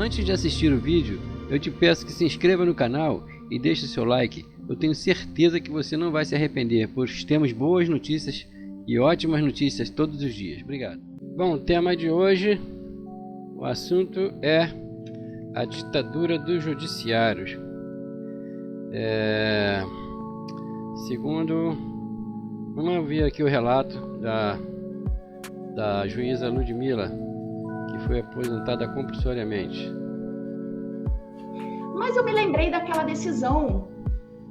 Antes de assistir o vídeo, eu te peço que se inscreva no canal e deixe seu like. Eu tenho certeza que você não vai se arrepender, pois temos boas notícias e ótimas notícias todos os dias. Obrigado. Bom, o tema de hoje, o assunto é a ditadura dos judiciários. Segundo, vamos ouvir aqui o relato da juíza Ludmila, que foi aposentada compulsoriamente. Mas eu me lembrei daquela decisão.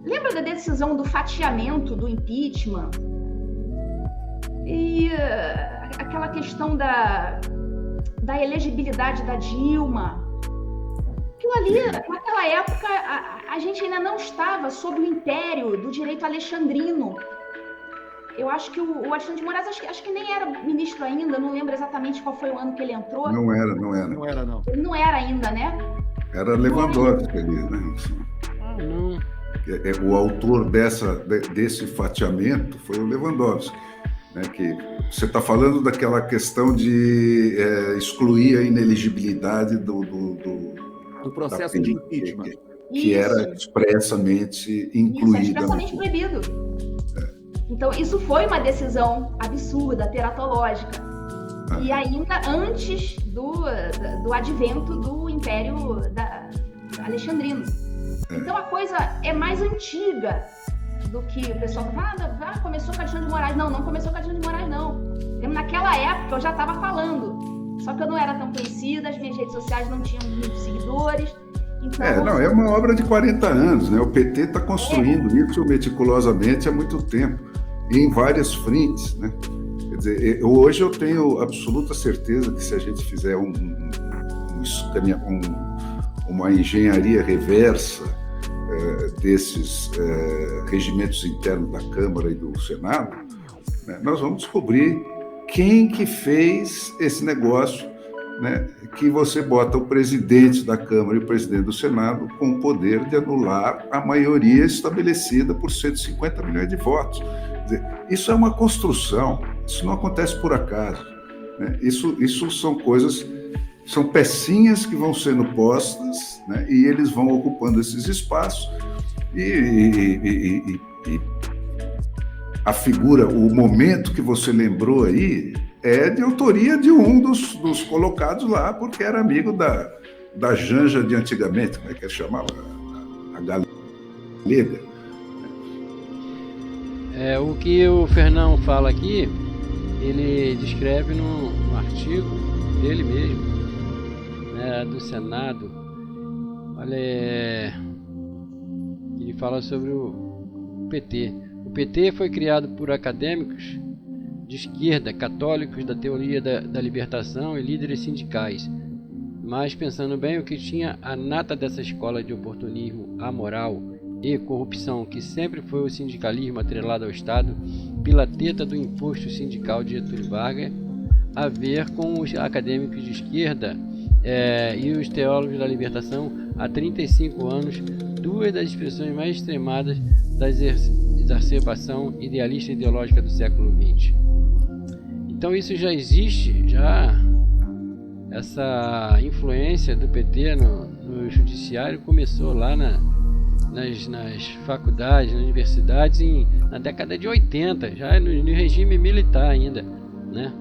Lembra da decisão do fatiamento do impeachment? E aquela questão da elegibilidade da Dilma. Aquilo ali, naquela época, a gente ainda não estava sob o império do direito alexandrino. Eu acho que o Alexandre de Moraes, acho que nem era ministro ainda, não lembro exatamente qual foi o ano que ele entrou. Não era. Ele não era ainda, né? Era Lewandowski ali, né? Não. O autor desse fatiamento foi o Lewandowski, né? Que você está falando daquela questão de excluir a ineligibilidade do processo de impeachment. Que era expressamente incluída. Isso, expressamente proibido. Então, isso foi uma decisão absurda, teratológica. E ainda antes do advento do Império Alexandrino. Então, a coisa é mais antiga do que o pessoal fala, começou com Alexandre de Moraes. Não começou com Alexandre de Moraes, não. Naquela época, eu já estava falando. Só que eu não era tão conhecida, as minhas redes sociais não tinham muitos seguidores. Então, é uma obra de 40 anos, né? O PT está construindo isso meticulosamente há muito tempo, e em várias frentes, né? Quer dizer, hoje eu tenho absoluta certeza que se a gente fizer uma engenharia reversa desses regimentos internos da Câmara e do Senado, né, nós vamos descobrir quem que fez esse negócio, né, que você bota o presidente da Câmara e o presidente do Senado com o poder de anular a maioria estabelecida por 150 milhões de votos. Quer dizer, isso é uma construção, isso não acontece por acaso, né? Isso são coisas, são pecinhas que vão sendo postas, né, e eles vão ocupando esses espaços e a figura, o momento que você lembrou aí é de autoria de um dos colocados lá, porque era amigo da Janja de antigamente, como é que ele chamava? A Galega. O que o Fernão fala aqui, ele descreve no artigo dele mesmo, né, do Senado. Olha, ele fala sobre o PT. O PT foi criado por acadêmicos de esquerda, católicos da teoria da libertação e líderes sindicais. Mas, pensando bem, o que tinha a nata dessa escola de oportunismo amoral e corrupção, que sempre foi o sindicalismo atrelado ao Estado, pela teta do imposto sindical de Getúlio Vargas, a ver com os acadêmicos de esquerda e os teólogos da libertação há 35 anos, duas das expressões mais extremadas da exacerbação idealista e ideológica do século XX. Então isso já existe, essa influência do PT no judiciário começou lá nas faculdades, nas universidades, na década de 80, já no regime militar ainda, né?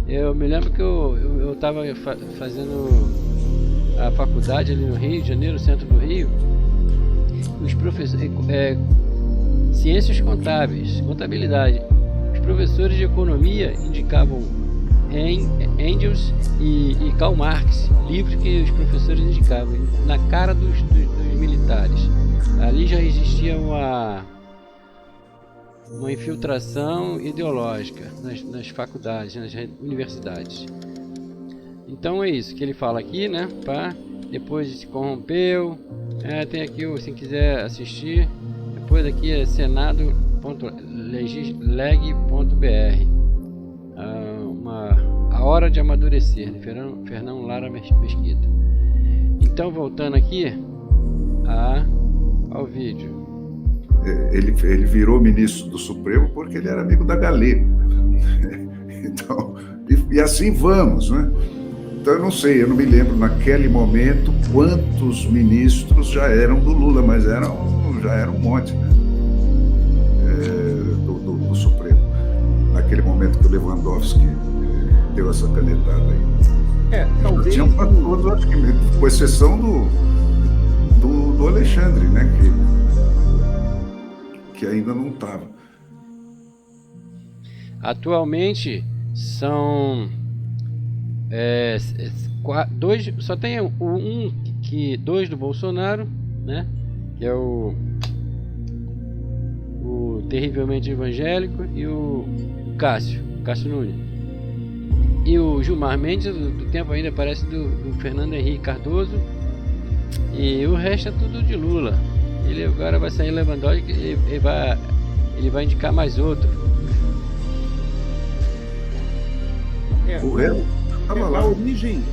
Eu me lembro que eu estava fazendo a faculdade ali no Rio de Janeiro, centro do Rio. Os professores, ciências contábeis, contabilidade, os professores de economia indicavam Engels e Karl Marx, livros que os professores indicavam, na cara dos militares. Ali já existia uma infiltração ideológica nas faculdades, nas universidades. Então é isso que ele fala aqui, né? Depois se corrompeu. Tem aqui, se quiser assistir, depois aqui é senado.leg.br. A hora de amadurecer, de Fernão Lara Mesquita. Então, voltando aqui ao vídeo. Ele virou ministro do Supremo porque ele era amigo da Galega. Então, e assim vamos, né? Então eu não sei, eu não me lembro naquele momento quantos ministros já eram do Lula, mas já era um monte, né? Do Supremo. Naquele momento que o Lewandowski deu essa canetada aí. Talvez... Tinham para todos, acho que, com exceção do Alexandre, né? Que ainda não estava. Atualmente são dois, só tem dois do Bolsonaro, né? Que é o terrivelmente evangélico e o Cássio Nunes. E o Gilmar Mendes, do tempo ainda parece do Fernando Henrique Cardoso. E o resto é tudo de Lula. Ele agora vai sair Lewandowski, ele vai indicar mais outro.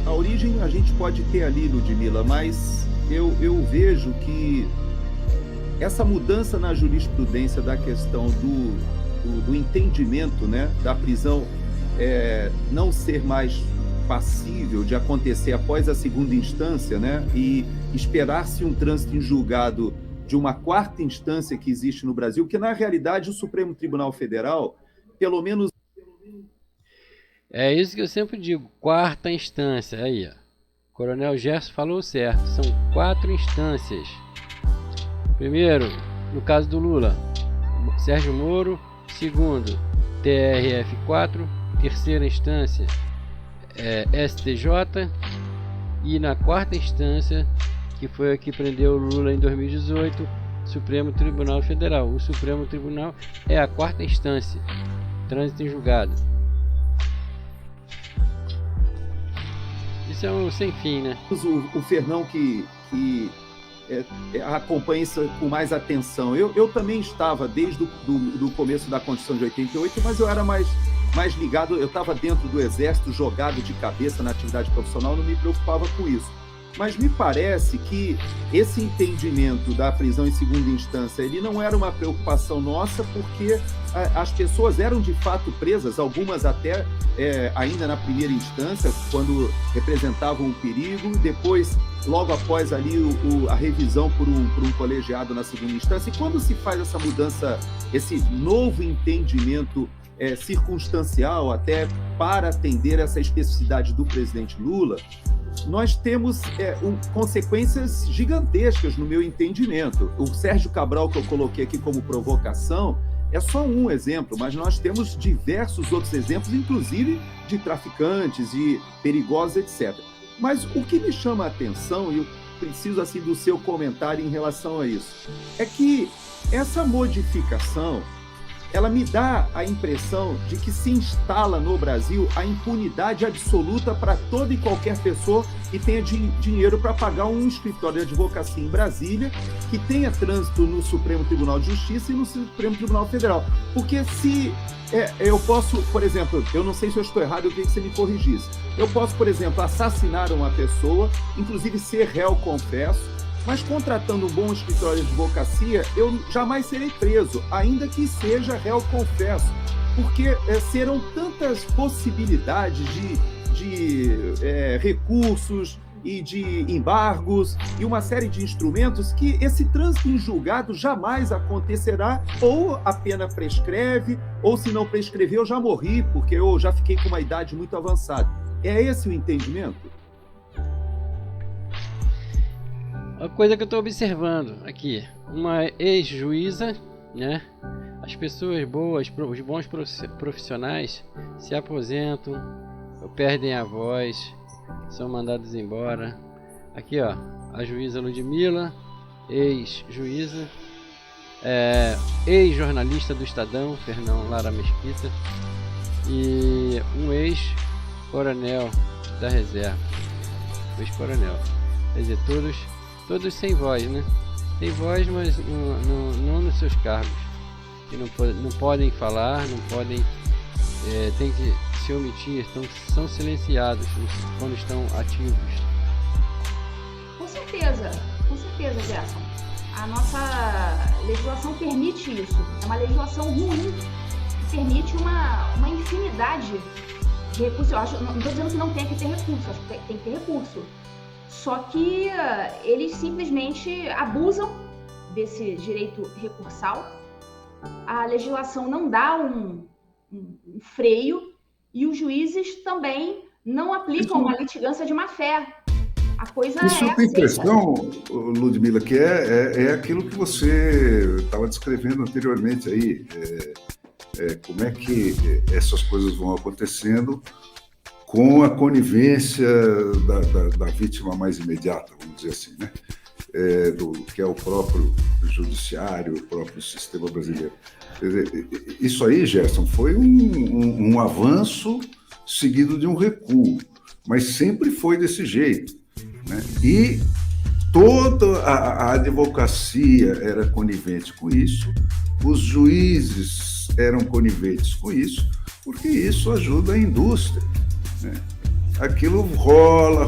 A origem a gente pode ter ali, Ludmila, mas eu vejo que essa mudança na jurisprudência da questão do entendimento, né, da prisão não ser mais passível de acontecer após a segunda instância, né, e esperar-se um trânsito em julgado de uma quarta instância que existe no Brasil, porque na realidade o Supremo Tribunal Federal, pelo menos... É isso que eu sempre digo, quarta instância. Aí, ó. Coronel Gerson falou certo, são 4 instâncias. Primeiro, no caso do Lula, Sérgio Moro. Segundo, TRF4. Terceira instância, STJ. E na quarta instância, que foi a que prendeu o Lula em 2018, Supremo Tribunal Federal. O Supremo Tribunal é a quarta instância, trânsito em julgado. Isso é um sem fim, né? O Fernão que acompanha isso com mais atenção. Eu também estava desde o começo da Constituição de 88, mas eu era mais ligado, eu estava dentro do Exército, jogado de cabeça na atividade profissional, não me preocupava com isso. Mas me parece que esse entendimento da prisão em segunda instância, ele não era uma preocupação nossa, porque as pessoas eram de fato presas, algumas até ainda na primeira instância, quando representavam um perigo, depois, logo após ali, a revisão por um colegiado na segunda instância. E quando se faz essa mudança, esse novo entendimento circunstancial, até para atender essa especificidade do presidente Lula, nós temos consequências gigantescas no meu entendimento. O Sérgio Cabral, que eu coloquei aqui como provocação, é só um exemplo, mas nós temos diversos outros exemplos, inclusive de traficantes, de perigosos, etc. Mas o que me chama a atenção, e eu preciso assim do seu comentário em relação a isso, é que essa modificação, ela me dá a impressão de que se instala no Brasil a impunidade absoluta para toda e qualquer pessoa que tenha dinheiro para pagar um escritório de advocacia em Brasília, que tenha trânsito no Supremo Tribunal de Justiça e no Supremo Tribunal Federal. Porque se eu posso, por exemplo, eu não sei se eu estou errado, eu queria que você me corrigisse. Eu posso, por exemplo, assassinar uma pessoa, inclusive ser réu confesso, mas contratando um bom escritório de advocacia, eu jamais serei preso, ainda que seja réu confesso, porque serão tantas possibilidades de recursos e de embargos e uma série de instrumentos que esse trânsito em julgado jamais acontecerá, ou a pena prescreve, ou se não prescrever eu já morri, porque eu já fiquei com uma idade muito avançada. É esse o entendimento? Uma coisa que eu estou observando aqui, uma ex-juíza, né? As pessoas boas, os bons profissionais se aposentam, perdem a voz, são mandados embora. Aqui, ó, a juíza Ludmila, ex-juíza, ex-jornalista do Estadão, Fernão Lara Mesquita, e um ex-coronel da reserva, ex-coronel. Quer dizer, todos sem voz, né? Tem voz, mas não nos seus cargos. Que não podem falar, não podem, tem que se omitir, são silenciados quando estão ativos. Com certeza, Gerson. A nossa legislação permite isso. É uma legislação ruim, que permite uma infinidade recurso, eu acho, não estou dizendo que não tem que ter recurso, acho que tem que ter recurso. Só que eles simplesmente abusam desse direito recursal. A legislação não dá um freio e os juízes também não aplicam uma litigância de má-fé. A coisa Isso eu tenho a impressão, Ludmila, que é aquilo que você estava descrevendo anteriormente aí. Como é que essas coisas vão acontecendo com a conivência da vítima mais imediata, vamos dizer assim, né? Que é o próprio judiciário, o próprio sistema brasileiro. Isso aí, Gerson, foi um avanço seguido de um recuo, mas sempre foi desse jeito, né? E toda a advocacia era conivente com isso, os juízes eram coniventes com isso, porque isso ajuda a indústria, né? Aquilo rola,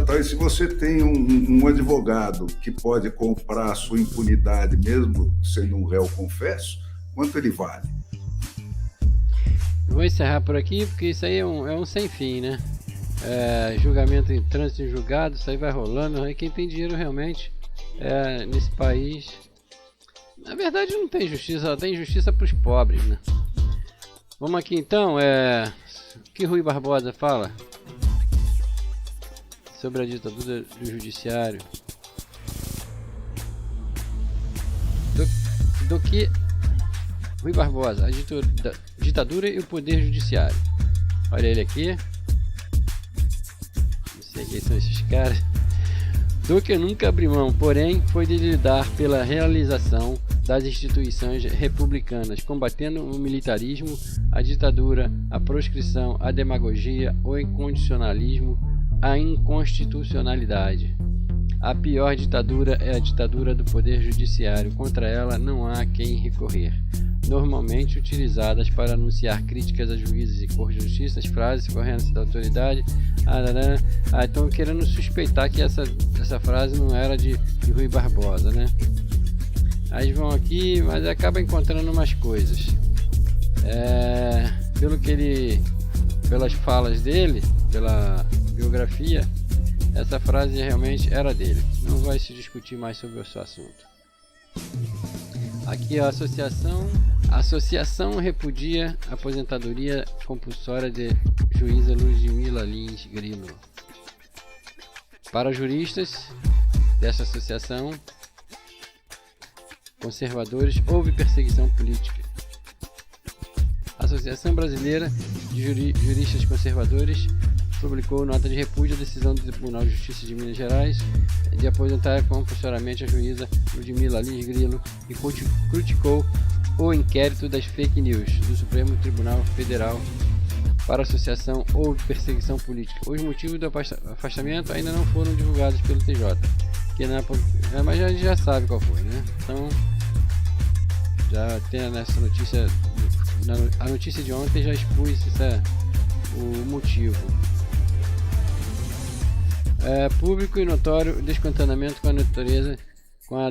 tá? E se você tem um advogado que pode comprar a sua impunidade, mesmo sendo um réu confesso, quanto ele vale? Vou encerrar por aqui, porque isso aí é um sem fim, né? Julgamento em trânsito em julgado, isso aí vai rolando, aí quem tem dinheiro realmente nesse país. Na verdade não tem justiça, tem justiça para os pobres, né? Vamos aqui então, o que Rui Barbosa fala sobre a ditadura do judiciário? Do que Rui Barbosa, a ditadura e o poder judiciário. Olha ele aqui. Não sei quem são esses caras. Duque nunca abriu mão, porém, foi de lidar pela realização das instituições republicanas, combatendo o militarismo, a ditadura, a proscrição, a demagogia, o incondicionalismo, a inconstitucionalidade. A pior ditadura é a ditadura do poder judiciário. Contra ela não há quem recorrer. Normalmente utilizadas para anunciar críticas a juízes e cortes de justiça, as frases correntes da autoridade. Estão querendo suspeitar que essa frase não era de Rui Barbosa, né? Aí vão aqui, mas acaba encontrando umas coisas. Pelas falas dele, pela biografia, essa frase realmente era dele. Não vai se discutir mais sobre o seu assunto. Aqui a associação repudia a aposentadoria compulsória de juíza Ludmila Lins Grilo. Para juristas dessa associação, conservadores, houve perseguição política. A Associação Brasileira de Juristas Conservadores publicou nota de repúdio à decisão do Tribunal de Justiça de Minas Gerais de aposentar compulsoriamente a juíza Ludmila Lins Grilo e criticou o inquérito das fake news do Supremo Tribunal Federal. Para a associação, houve perseguição política. Os motivos do afastamento ainda não foram divulgados pelo TJ, mas a gente já sabe qual foi, né? Então, já tem nessa notícia, a notícia de ontem já expus o motivo. Público e notório descontentamento com a natureza, com a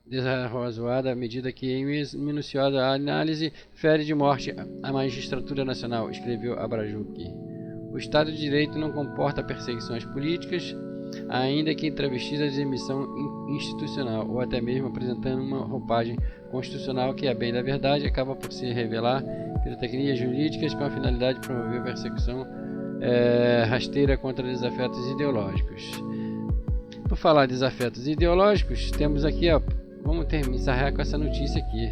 desarrazoada medida que em minuciosa análise fere de morte a magistratura nacional, escreveu Abrajuque. O Estado de Direito não comporta perseguições políticas, ainda que travestida de emissão institucional, ou até mesmo apresentando uma roupagem constitucional que, a bem da verdade, acaba por se revelar pirotecnias jurídicas com a finalidade de promover persecução rasteira contra desafetos ideológicos. Por falar de desafetos ideológicos, temos aqui, vamos encerrar com essa notícia aqui.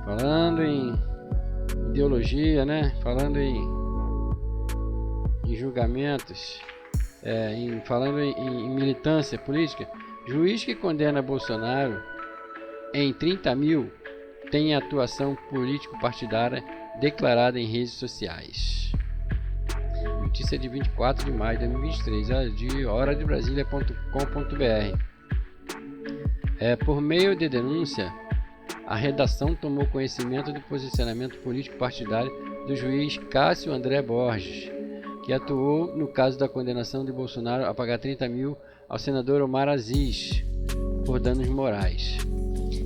Falando em ideologia, né? Falando em julgamentos, falando em militância política, juiz que condena Bolsonaro em 30 mil tem atuação político-partidária declarada em redes sociais. Notícia de 24 de maio de 2023, de horadebrasilia.com.br. Por meio de denúncia, a redação tomou conhecimento do posicionamento político-partidário do juiz Cássio André Borges, que atuou no caso da condenação de Bolsonaro a pagar 30 mil ao senador Omar Aziz por danos morais.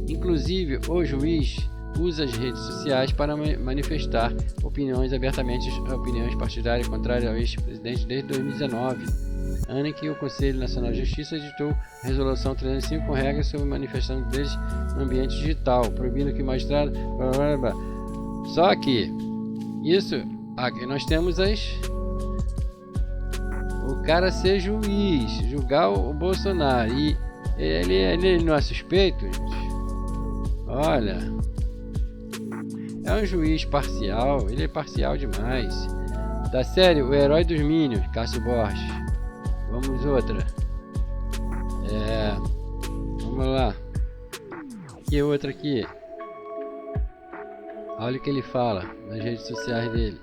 Inclusive, o juiz usa as redes sociais para manifestar opiniões abertamente, opiniões partidárias contrárias ao ex-presidente desde 2019, ano em que o Conselho Nacional de Justiça editou a Resolução 305 com regras sobre manifestação deles no ambiente digital, proibindo que magistrado... Blá, blá, blá. Só que isso, aqui nós temos o cara ser juiz, julgar o Bolsonaro, e ele não é suspeito, gente? Olha, é um juiz parcial, ele é parcial demais. Da série O Herói dos Minions, Cássio Borges. Vamos outra. Vamos lá. E outra aqui. Olha o que ele fala nas redes sociais dele.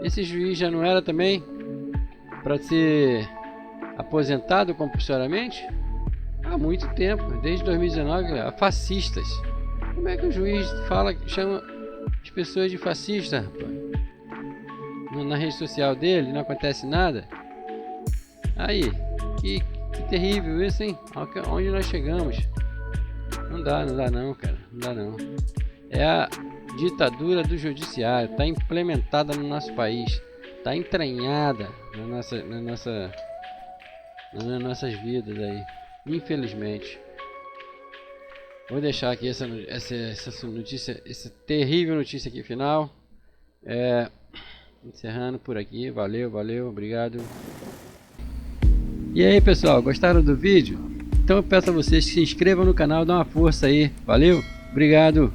Esse juiz já não era também para ser aposentado compulsoriamente? Há muito tempo, desde 2019, a fascistas. Como é que o juiz chama as pessoas de fascista, rapaz? Na rede social dele não acontece nada? Aí, que terrível isso, hein? Onde nós chegamos? Não dá não, cara. Não dá não. É a ditadura do judiciário, está implementada no nosso país, está entranhada nas nossas vidas aí, infelizmente. Vou deixar aqui essa notícia, essa terrível notícia aqui final. Encerrando por aqui, valeu, obrigado. E aí pessoal, gostaram do vídeo? Então eu peço a vocês que se inscrevam no canal, dá uma força aí, valeu, obrigado.